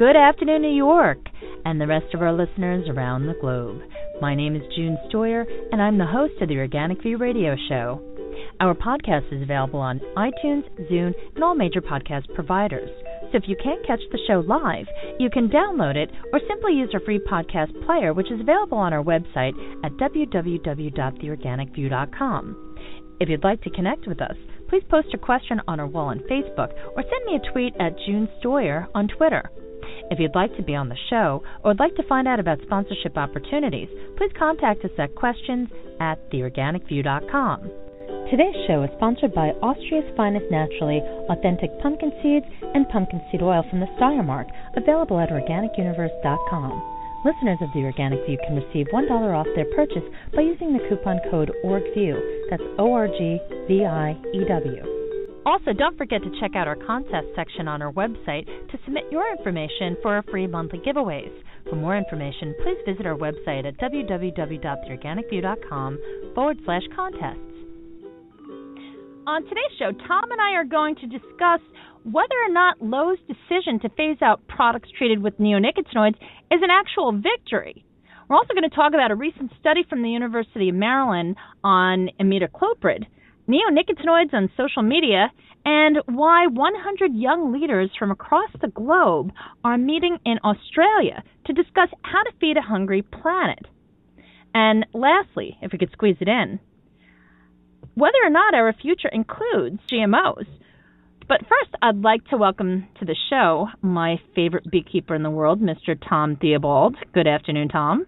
Good afternoon, New York, and the rest of our listeners around the globe. My name is June Stoyer, and I'm the host of the Organic View Radio Show. Our podcast is available on iTunes, Zune, and all major podcast providers. So if you can't catch the show live, you can download it or simply use our free podcast player, which is available on our website at www.theorganicview.com. If you'd like to connect with us, please post a question on our wall on Facebook or send me a tweet at June Stoyer on Twitter. If you'd like to be on the show or would like to find out about sponsorship opportunities, please contact us at questions@theorganicview.com. Today's show is sponsored by Austria's finest naturally authentic pumpkin seeds and pumpkin seed oil from the Steiermark, available at organicuniverse.com. Listeners of The Organic View can receive $1 off their purchase by using the coupon code ORGVIEW. That's ORGVIEW. Also, don't forget to check out our contest section on our website to submit your information for our free monthly giveaways. For more information, please visit our website at www.theorganicview.com/contests. On today's show, Tom and I are going to discuss whether or not Lowe's decision to phase out products treated with neonicotinoids is an actual victory. We're also going to talk about a recent study from the University of Maryland on Imidacloprid, neonicotinoids on social media, and why 100 young leaders from across the globe are meeting in Australia to discuss how to feed a hungry planet. And lastly, if we could squeeze it in, whether or not our future includes GMOs. But first, I'd like to welcome to the show my favorite beekeeper in the world, Mr. Tom Theobald. Good afternoon, Tom.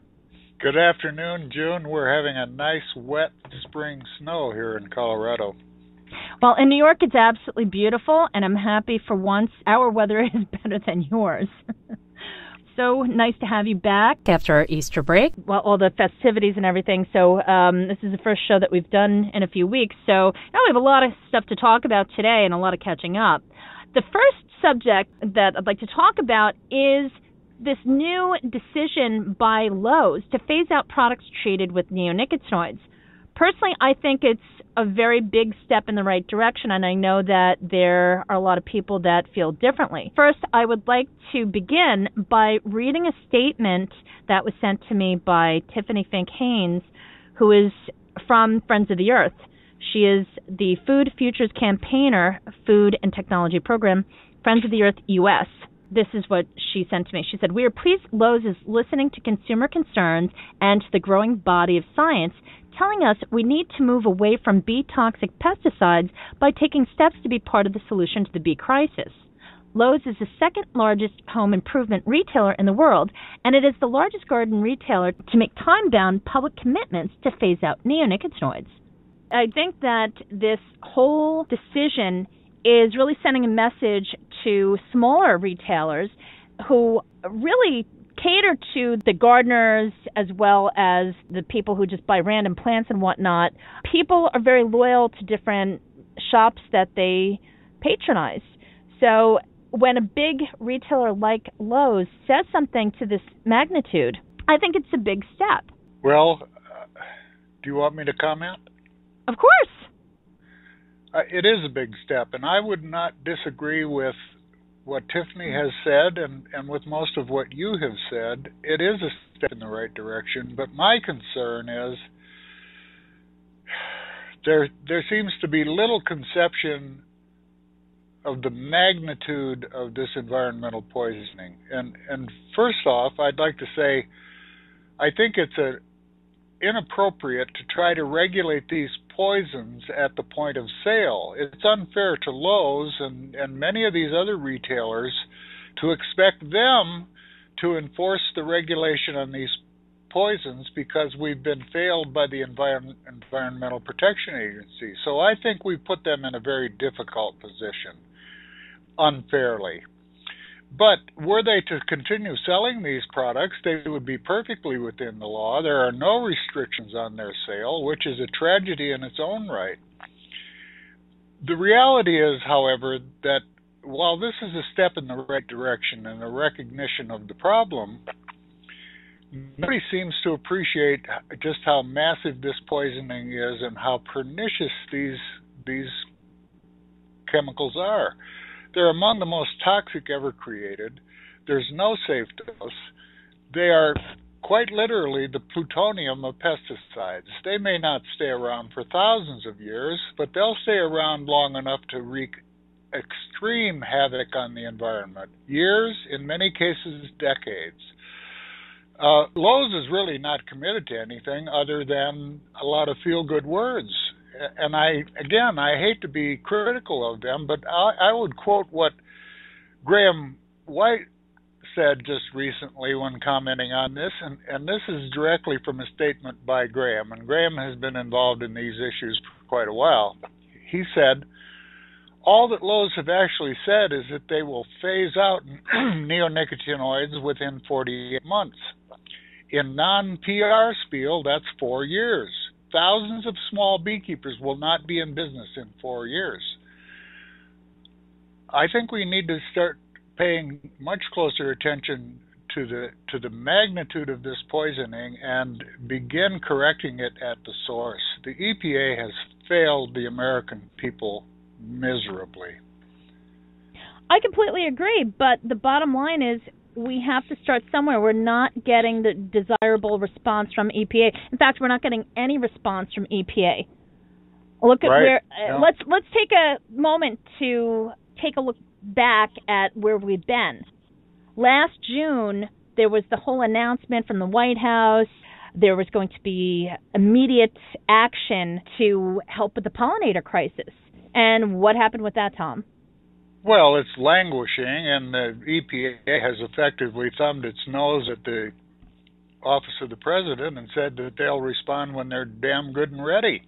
Good afternoon, June. We're having a nice, wet spring snow here in Colorado. Well, in New York, it's absolutely beautiful, and I'm happy for once our weather is better than yours. So nice to have you back after our Easter break. Well, all the festivities and everything. So this is the first show that we've done in a few weeks. So now we have a lot of stuff to talk about today and a lot of catching up. The first subject that I'd like to talk about is this new decision by Lowe's to phase out products treated with neonicotinoids. Personally, I think it's a very big step in the right direction, and I know that there are a lot of people that feel differently. First, I would like to begin by reading a statement that was sent to me by Tiffany Fink Haynes, who is from Friends of the Earth. She is the Food Futures Campaigner, Food and Technology Program, Friends of the Earth US. This is what she sent to me. She said, "We are pleased Lowe's is listening to consumer concerns and to the growing body of science, telling us we need to move away from bee-toxic pesticides by taking steps to be part of the solution to the bee crisis. Lowe's is the second largest home improvement retailer in the world, and it is the largest garden retailer to make time-bound public commitments to phase out neonicotinoids." I think that this whole decision is really sending a message to smaller retailers who really cater to the gardeners as well as the people who just buy random plants and whatnot. People are very loyal to different shops that they patronize. So when a big retailer like Lowe's says something to this magnitude, I think it's a big step. Well, do you want me to comment? Of course. It is a big step, and I would not disagree with what Tiffany has said and with most of what you have said. It is a step in the right direction, but my concern is there seems to be little conception of the magnitude of this environmental poisoning. And first off, I'd like to say I think it's inappropriate to try to regulate these poisons at the point of sale. It's unfair to Lowe's and many of these other retailers to expect them to enforce the regulation on these poisons because we've been failed by the Environmental Protection Agency. So I think we put them in a very difficult position, unfairly. But were they to continue selling these products, they would be perfectly within the law. There are no restrictions on their sale, which is a tragedy in its own right. The reality is, however, that while this is a step in the right direction and a recognition of the problem, nobody seems to appreciate just how massive this poisoning is and how pernicious these chemicals are. They're among the most toxic ever created. There's no safe dose. They are quite literally the plutonium of pesticides. They may not stay around for thousands of years, but they'll stay around long enough to wreak extreme havoc on the environment. Years, in many cases, decades. Lowe's is really not committed to anything other than a lot of feel-good words. And I hate to be critical of them, but I would quote what Graham White said just recently when commenting on this, and this is directly from a statement by Graham, and Graham has been involved in these issues for quite a while. He said, all that Lowe's have actually said is that they will phase out neonicotinoids within 48 months. In non-PR spiel, that's 4 years. Thousands of small beekeepers will not be in business in 4 years. I think we need to start paying much closer attention to the magnitude of this poisoning and begin correcting it at the source. The EPA has failed the American people miserably. I completely agree, but the bottom line is we have to start somewhere. We're not getting the desirable response from EPA. In fact, we're not getting any response from EPA. Look at where. Let's take a moment to take a look back at where we've been. Last June, there was the whole announcement from the White House. There was going to be immediate action to help with the pollinator crisis. And what happened with that, Tom? Well, it's languishing, and the EPA has effectively thumbed its nose at the office of the president and said that they'll respond when they're damn good and ready.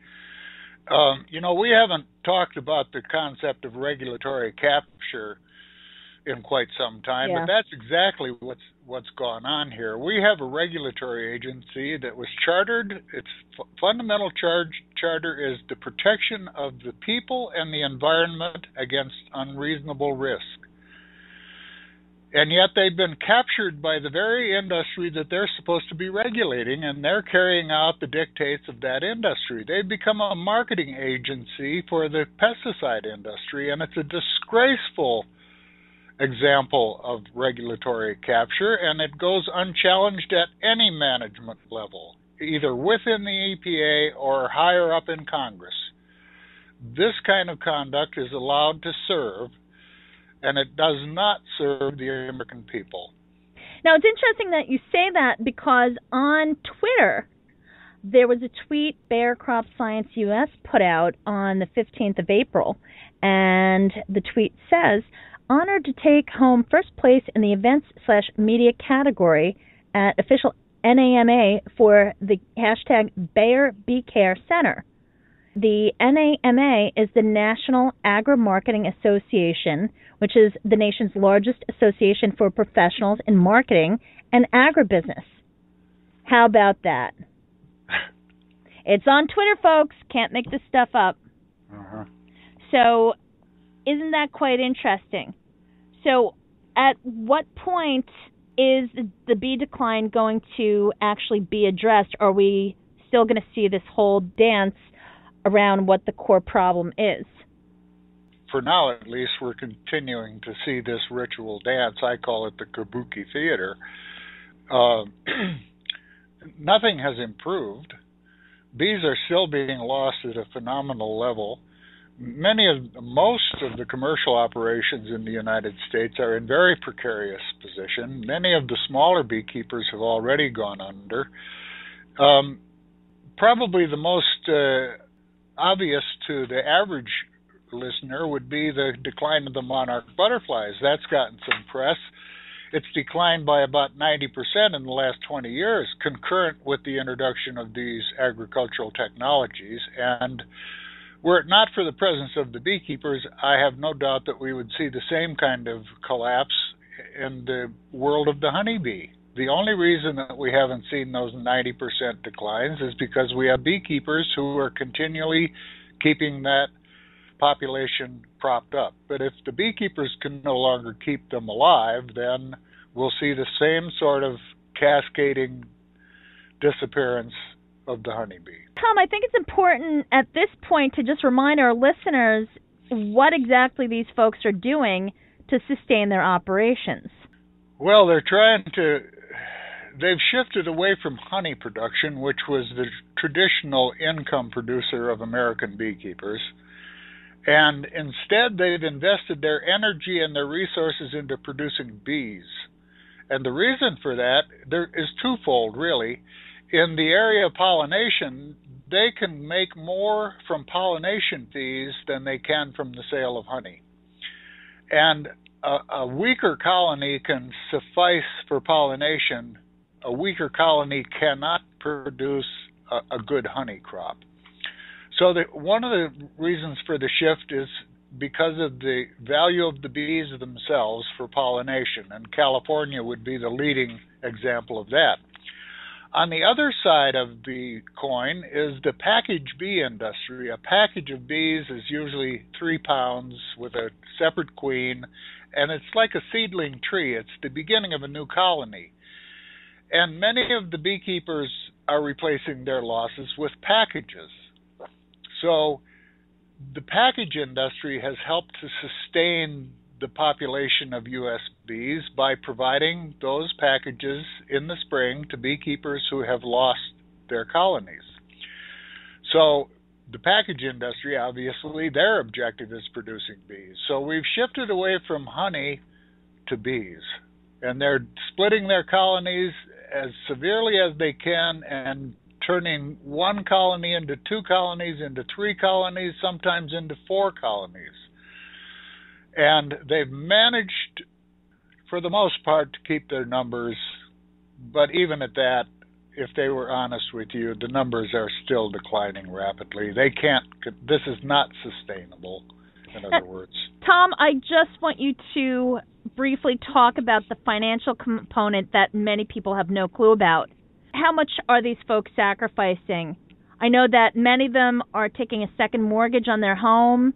We haven't talked about the concept of regulatory capture in quite some time, but that's exactly what's gone on here. We have a regulatory agency that was chartered. Its fundamental charter is the protection of the people and the environment against unreasonable risk. And yet they've been captured by the very industry that they're supposed to be regulating, and they're carrying out the dictates of that industry. They've become a marketing agency for the pesticide industry, and it's a disgraceful example of regulatory capture, and it goes unchallenged at any management level, either within the EPA or higher up in Congress. This kind of conduct is allowed to serve, and it does not serve the American people. Now, it's interesting that you say that because on Twitter, there was a tweet Bayer Crop Science US put out on the 15th of April, and the tweet says, honored to take home first place in the events/media category at official NAMA for the hashtag Bayer Bee Care Center. The NAMA is the National Agri-Marketing Association, which is the nation's largest association for professionals in marketing and agribusiness. How about that? It's on Twitter, folks. Can't make this stuff up. So, isn't that quite interesting? So, at what point is the bee decline going to actually be addressed? Or are we still going to see this whole dance around what the core problem is? For now, at least, we're continuing to see this ritual dance. I call it the kabuki theater. Nothing has improved. Bees are still being lost at a phenomenal level. Most of the commercial operations in the United States are in very precarious position. Many of the smaller beekeepers have already gone under. Probably the most obvious to the average listener would be the decline of the monarch butterflies. That's gotten some press. It's declined by about 90% in the last 20 years, concurrent with the introduction of these agricultural technologies. And were it not for the presence of the beekeepers, I have no doubt that we would see the same kind of collapse in the world of the honeybee. The only reason that we haven't seen those 90% declines is because we have beekeepers who are continually keeping that population propped up. But if the beekeepers can no longer keep them alive, then we'll see the same sort of cascading disappearance of the honeybee. Tom, I think it's important at this point to just remind our listeners what exactly these folks are doing to sustain their operations. Well, they've shifted away from honey production, which was the traditional income producer of American beekeepers, and instead they've invested their energy and their resources into producing bees. And the reason for that there is twofold, really. In the area of pollination, they can make more from pollination fees than they can from the sale of honey. And a weaker colony can suffice for pollination. A weaker colony cannot produce a good honey crop. So one of the reasons for the shift is because of the value of the bees themselves for pollination, and California would be the leading example of that. On the other side of the coin is the package bee industry. A package of bees is usually 3 pounds with a separate queen, and it's like a seedling tree. It's the beginning of a new colony. And many of the beekeepers are replacing their losses with packages. So the package industry has helped to sustain the population of U.S. bees by providing those packages in the spring to beekeepers who have lost their colonies. So the package industry, obviously, their objective is producing bees. So we've shifted away from honey to bees, and they're splitting their colonies as severely as they can and turning one colony into 2 colonies, into 3 colonies, sometimes into 4 colonies. And they've managed, for the most part, to keep their numbers. But even at that, if they were honest with you, the numbers are still declining rapidly. This is not sustainable, in other words. Tom, I just want you to briefly talk about the financial component that many people have no clue about. How much are these folks sacrificing? I know that many of them are taking a second mortgage on their home.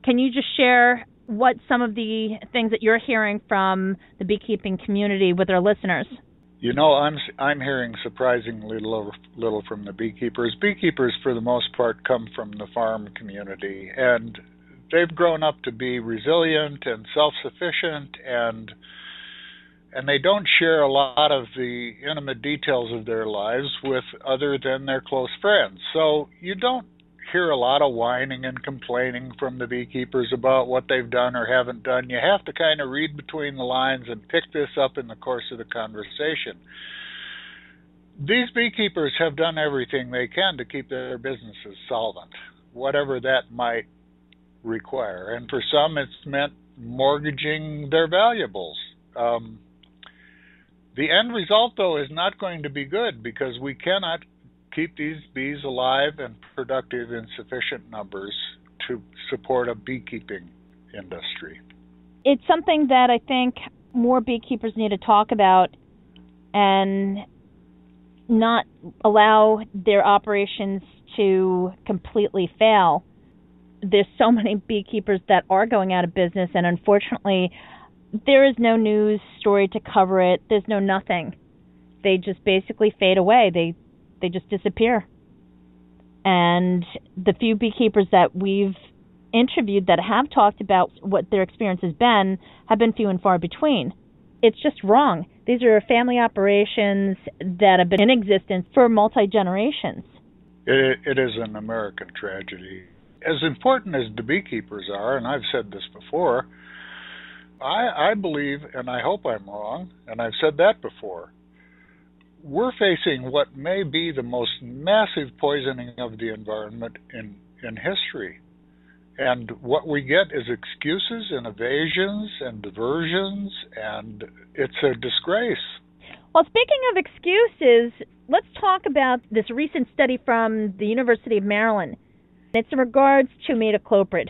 Can you just share what some of the things that you're hearing from the beekeeping community with our listeners? You know, I'm hearing surprisingly little from the beekeepers. Beekeepers, for the most part, come from the farm community, and they've grown up to be resilient and self-sufficient, and they don't share a lot of the intimate details of their lives with other than their close friends. So you don't hear a lot of whining and complaining from the beekeepers about what they've done or haven't done. You have to kind of read between the lines and pick this up in the course of the conversation. These beekeepers have done everything they can to keep their businesses solvent, whatever that might require. And for some, it's meant mortgaging their valuables. The end result, though, is not going to be good because we cannot keep these bees alive and productive in sufficient numbers to support a beekeeping industry. It's something that I think more beekeepers need to talk about and not allow their operations to completely fail. There's so many beekeepers that are going out of business, and unfortunately, there is no news story to cover it. There's no nothing. They just basically fade away. They just disappear. And the few beekeepers that we've interviewed that have talked about what their experience has been have been few and far between. It's just wrong. These are family operations that have been in existence for multi-generations. It is an American tragedy. As important as the beekeepers are, and I've said this before, I believe, and I hope I'm wrong, and I've said that before, we're facing what may be the most massive poisoning of the environment in history. And what we get is excuses and evasions and diversions, and it's a disgrace. Well, speaking of excuses, let's talk about this recent study from the University of Maryland. It's in regards to Imidacloprid.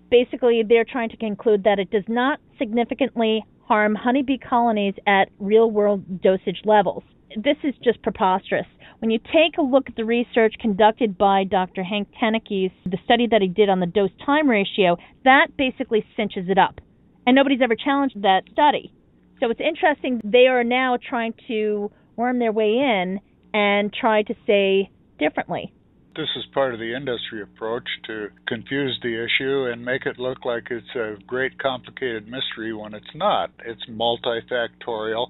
Basically, they're trying to conclude that it does not significantly harm honeybee colonies at real-world dosage levels. This is just preposterous. When you take a look at the research conducted by Dr. Hank Teneke's, the study that he did on the dose-time ratio, that basically cinches it up. And nobody's ever challenged that study. So it's interesting. They are now trying to worm their way in and try to say differently. This is part of the industry approach to confuse the issue and make it look like it's a great complicated mystery when it's not. It's multifactorial.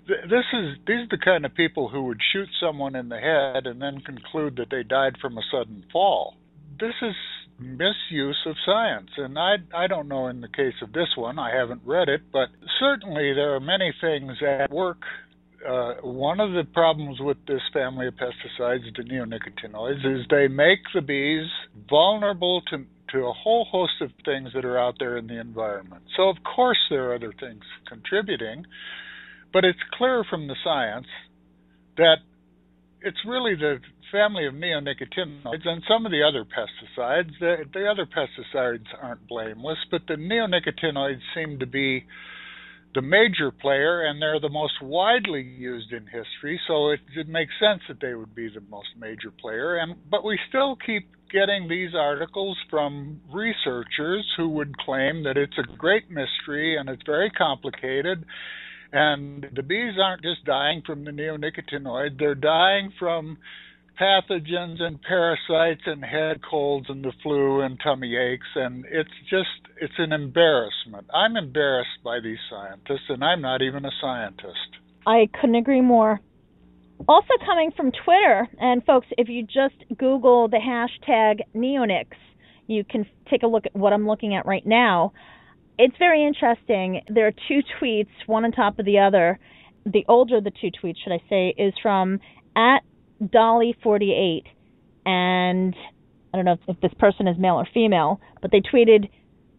These are the kind of people who would shoot someone in the head and then conclude that they died from a sudden fall. This is misuse of science, and I don't know in the case of this one, I haven't read it, but certainly there are many things at work. One of the problems with this family of pesticides, the neonicotinoids, is they make the bees vulnerable to a whole host of things that are out there in the environment. So of course there are other things contributing, but it's clear from the science that it's really the family of neonicotinoids and some of the other pesticides. The other pesticides aren't blameless, but the neonicotinoids seem to be the major player, and they're the most widely used in history, so it makes sense that they would be the most major player. But we still keep getting these articles from researchers who would claim that it's a great mystery and it's very complicated, and the bees aren't just dying from the neonicotinoid, they're dying from pathogens and parasites and head colds and the flu and tummy aches, and it's an embarrassment. I'm embarrassed by these scientists, and I'm not even a scientist. I couldn't agree more. Also coming from Twitter, and folks, if you just Google the hashtag neonics, you can take a look at what I'm looking at right now. It's very interesting. There are two tweets, one on top of the other. The older of the two tweets, should I say, is from @Dolly48, and I don't know if this person is male or female, but they tweeted,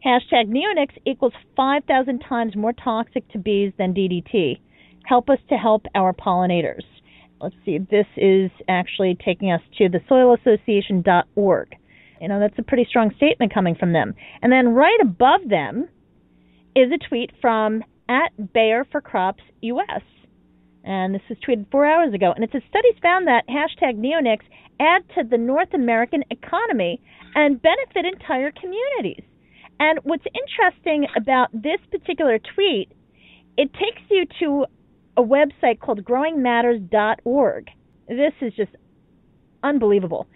hashtag neonics equals 5,000 times more toxic to bees than DDT. Help us to help our pollinators. Let's see, this is actually taking us to the soilassociation.org. You know, that's a pretty strong statement coming from them. And then right above them is a tweet from @BayerForCropsUS. And this was tweeted 4 hours ago. And it says, studies found that hashtag neonics add to the North American economy and benefit entire communities. And what's interesting about this particular tweet, it takes you to a website called growingmatters.org. This is just unbelievable.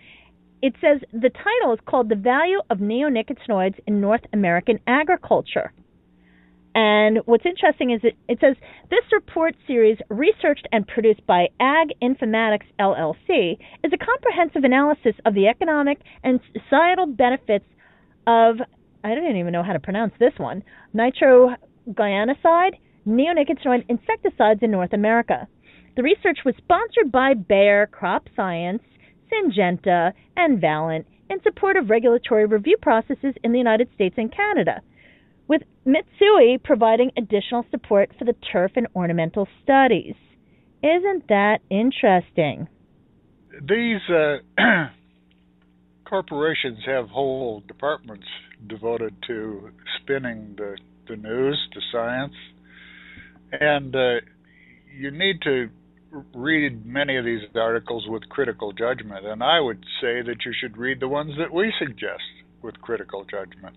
It says the title is called The Value of Neonicotinoids in North American Agriculture. And what's interesting is it says, this report series, researched and produced by Ag Informatics LLC, is a comprehensive analysis of the economic and societal benefits of, I don't even know how to pronounce this one, nitroglycoside, neonicotinoid insecticides in North America. The research was sponsored by Bayer, Crop Science, Syngenta, and Valent in support of regulatory review processes in the United States and Canada, with Mitsui providing additional support for the turf and ornamental studies. Isn't that interesting? These corporations have whole departments devoted to spinning the news, the science, and you need to read many of these articles with critical judgment, and I would say that you should read the ones that we suggest with critical judgment.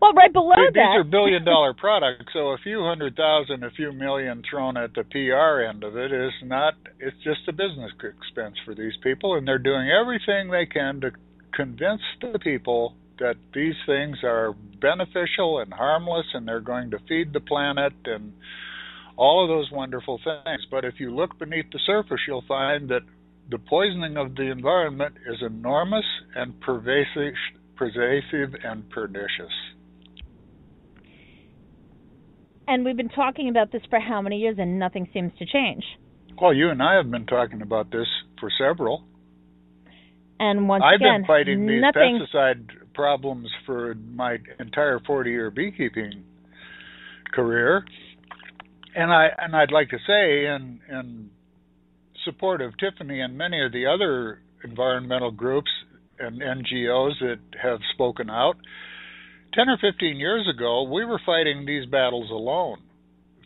Well, right below that. These are billion-dollar products, so a few 100,000, a few million thrown at the PR end of it is not, it's just a business expense for these people, and they're doing everything they can to convince the people that these things are beneficial and harmless, and they're going to feed the planet and all of those wonderful things. But if you look beneath the surface, you'll find that the poisoning of the environment is enormous and pervasive and pernicious. And we've been talking about this for how many years, and nothing seems to change? Well, you and I have been talking about this for several. And once I've again, been fighting these pesticide problems for my entire 40-year beekeeping career. And I'd like to say, in support of Tiffany and many of the other environmental groups and NGOs that have spoken out, 10 or 15 years ago, we were fighting these battles alone.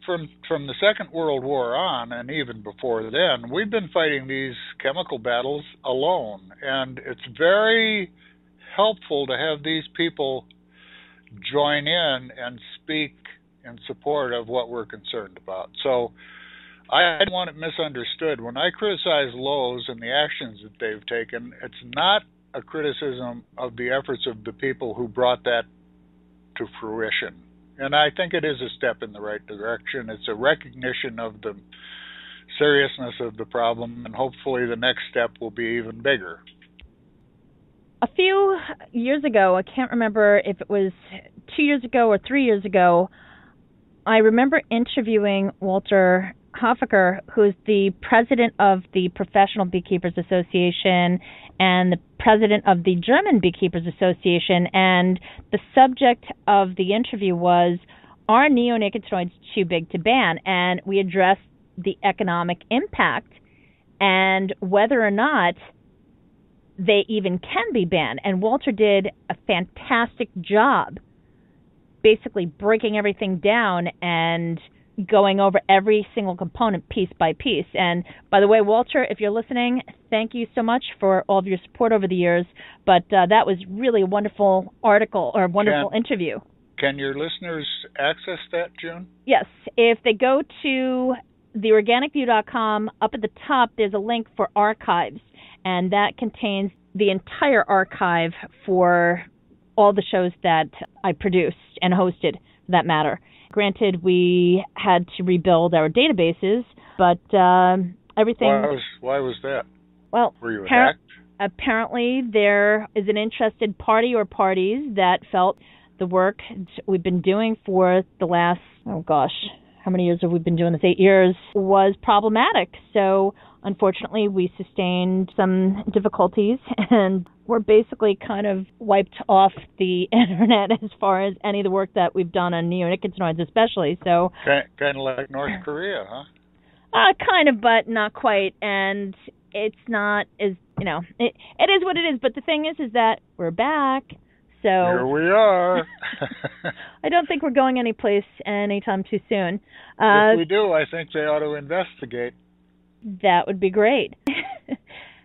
From the Second World War on, and even before then, we've been fighting these chemical battles alone. And it's very helpful to have these people join in and speak in support of what we're concerned about. So I don't want it misunderstood. When I criticize Lowe's and the actions that they've taken, it's not a criticism of the efforts of the people who brought that to fruition. And I think it is a step in the right direction. It's a recognition of the seriousness of the problem, and hopefully the next step will be even bigger. A few years ago, I can't remember if it was 2 years ago or 3 years ago, I remember interviewing Walter Hoffaker, who is the president of the Professional Beekeepers Association and the president of the German Beekeepers Association, and the subject of the interview was, are neonicotinoids too big to ban? And we addressed the economic impact and whether or not they even can be banned. And Walter did a fantastic job basically breaking everything down and going over every single component piece by piece. And by the way, Walter, if you're listening, thank you so much for all of your support over the years. But that was really a wonderful article or a wonderful interview. Can your listeners access that, June? Yes. If they go to theorganicview.com, up at the top, there's a link for archives. And that contains the entire archive for all the shows that I produced and hosted, for that matter. Granted, we had to rebuild our databases, but everything... Why was that? Well, were you attacked? Apparently, there is an interested party or parties that felt the work we've been doing for the last, how many years have we been doing this? 8 years, was problematic. So, unfortunately, we sustained some difficulties, and we're basically kind of wiped off the internet as far as any of the work that we've done on neonicotinoids especially. So kind of like North Korea, huh? Kind of, but not quite. And it's not as, it is what it is. But the thing is that we're back. So here we are. I don't think we're going anyplace anytime too soon. If we do, I think they ought to investigate. That would be great.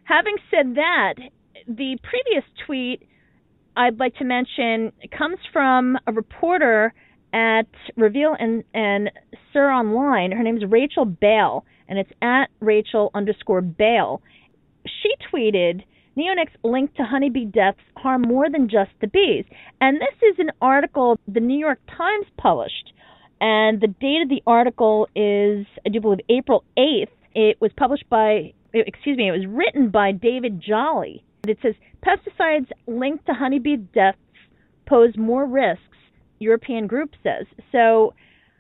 Having said that, the previous tweet I'd like to mention comes from a reporter at Reveal and Sir Online. Her name is Rachel Bale, and it's at Rachel_Bale. She tweeted, neonics linked to honeybee deaths harm more than just the bees. And this is an article the New York Times published. And the date of the article is, I do believe, April 8th. It was it was written by David Jolly. It says, pesticides linked to honeybee deaths pose more risks, European group says. So,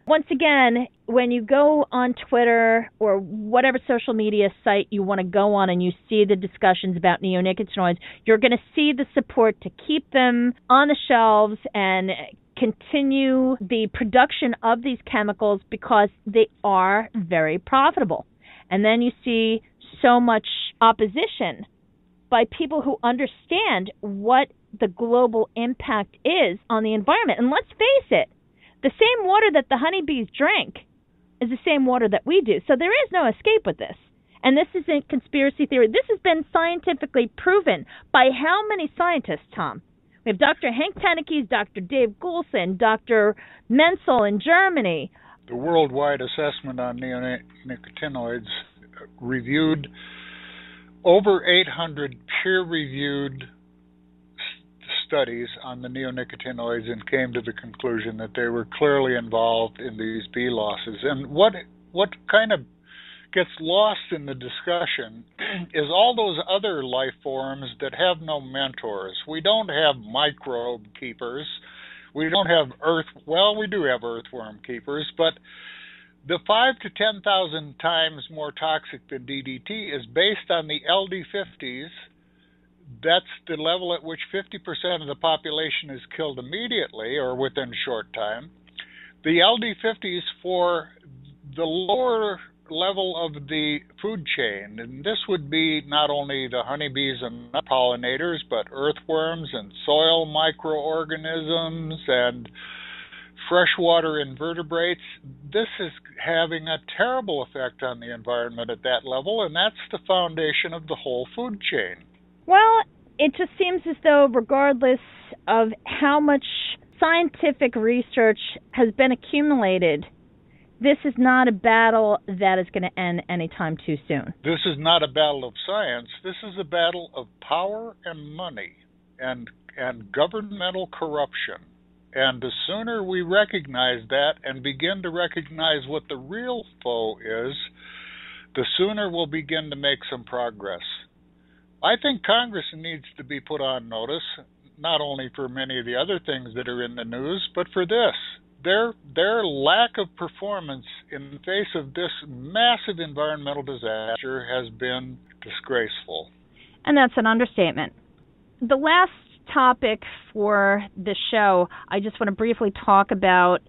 once again, when you go on Twitter or whatever social media site you want to go on and you see the discussions about neonicotinoids, you're going to see the support to keep them on the shelves and continue the production of these chemicals because they are very profitable. And then you see so much opposition by people who understand what the global impact is on the environment. And let's face it, the same water that the honeybees drink is the same water that we do. So there is no escape with this. And this isn't conspiracy theory. This has been scientifically proven by how many scientists, Tom? We have Dr. Hank Tennekes, Dr. Dave Goulson, Dr. Menzel in Germany. The worldwide assessment on neonicotinoids reviewed over 800 peer-reviewed studies on the neonicotinoids and came to the conclusion that they were clearly involved in these bee losses. And what kind of gets lost in the discussion is all those other life forms that have no mentors. We don't have microbe keepers. We don't have we do have earthworm keepers, but the 5,000 to 10,000 times more toxic than DDT is based on the LD50s. That's the level at which 50% of the population is killed immediately or within a short time. The LD50s for the lower level of the food chain, and this would be not only the honeybees and pollinators, but earthworms and soil microorganisms and freshwater invertebrates. This is having a terrible effect on the environment at that level, and that's the foundation of the whole food chain. Well, it just seems as though regardless of how much scientific research has been accumulated This is not a battle that is going to end anytime too soon. This is not a battle of science. This is a battle of power and money and governmental corruption. And the sooner we recognize that and begin to recognize what the real foe is, the sooner we'll begin to make some progress. I think Congress needs to be put on notice, not only for many of the other things that are in the news, but for this. Their lack of performance in the face of this massive environmental disaster has been disgraceful. And that's an understatement. The last topic for the show, I just want to briefly talk about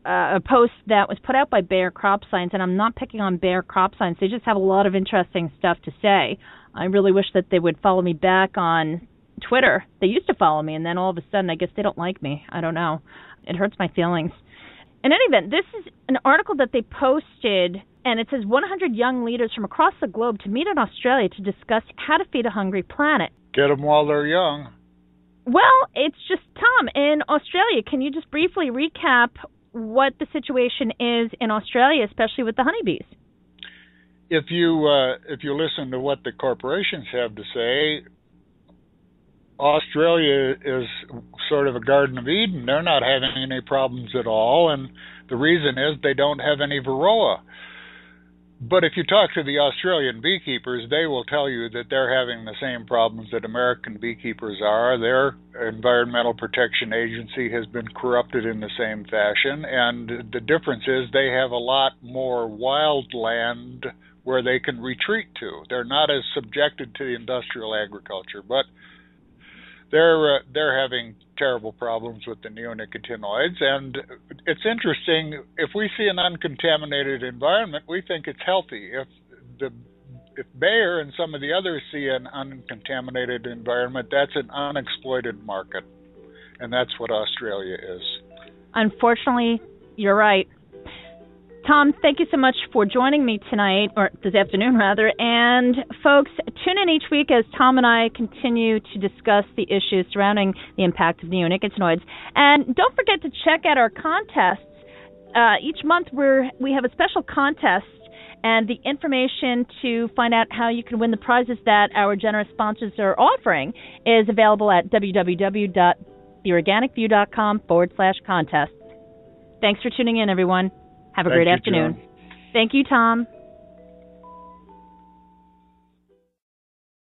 a post that was put out by Bayer Crop Science, and I'm not picking on Bayer Crop Science. They just have a lot of interesting stuff to say. I really wish that they would follow me back on Twitter. They used to follow me, and then all of a sudden, I guess they don't like me. I don't know. It hurts my feelings. In any event, this is an article that they posted, and it says 100 young leaders from across the globe to meet in Australia to discuss how to feed a hungry planet. Get them while they're young. Well, it's just, Tom, in Australia, can you just briefly recap what the situation is in Australia, especially with the honeybees? If you listen to what the corporations have to say, Australia is sort of a Garden of Eden. They're not having any problems at all, and the reason is they don't have any varroa. But if you talk to the Australian beekeepers, they will tell you that they're having the same problems that American beekeepers are. Their Environmental Protection Agency has been corrupted in the same fashion, and the difference is they have a lot more wild land where they can retreat to. They're not as subjected to industrial agriculture, but they're having terrible problems with the neonicotinoids. And it's interesting, if we see an uncontaminated environment, we think it's healthy. If Bayer and some of the others see an uncontaminated environment, that's an unexploited market, and that's what Australia is. Unfortunately, you're right. Tom, thank you so much for joining me tonight, or this afternoon rather. And folks, tune in each week as Tom and I continue to discuss the issues surrounding the impact of neonicotinoids. And don't forget to check out our contests. Each month we have a special contest, and the information to find out how you can win the prizes that our generous sponsors are offering is available at www.theorganicview.com/contest. Thanks for tuning in, everyone. Have a great afternoon. John. Thank you, Tom.